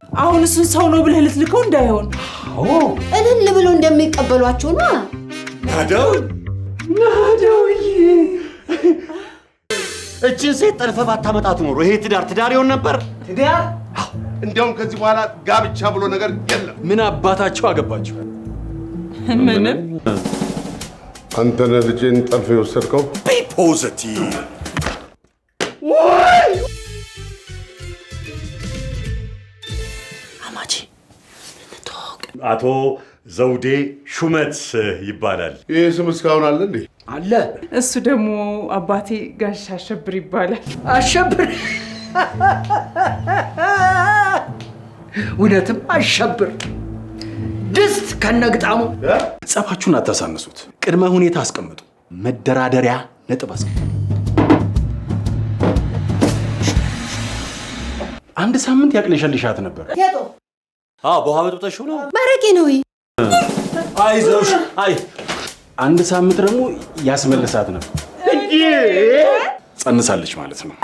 አሁን እሱን ሰው ነው ብለህ ልትልከው እንዳይሆን እልል ብለው እንደሚቀበሏቸው ነው ናደውዬ እቺን ሴት ጠልፈህ ባታመጣት ኖሮ ይሄ ትዳር ይሆን ነበር ትዳር እንዲያውም ከዚህ በኋላ ጋብቻ ብሎ ነገር የለም ምን አባታቸው አገባቸው ምንም አንተ ነህ ልጄን ጠልፈህ የወሰድከው Be positive. አማቼ አቶ ዘውዴ ሹመት ይባላል ይሄ ስም እስካሁን አለ እንዴ አለ እሱ ደግሞ አባቴ ጋሽ አሸብር ይባላል አሸብር እውነትም አሸብር ድስት ከነግጣሙ ጸባችሁን አታሳንሱት ቅድመ ሁኔታ አስቀምጡ መደራደሪያ ነጥብ አስቀምጡ አንድ ሳምንት ያቅለሸልሻት ነበር በውሃ በጥብጠሽው ነው ማረቄ ነው አይዞሽ አይ አንድ ሳምንት ደግሞ ያስመልሳት ነበር ጸንሳለች ማለት ነው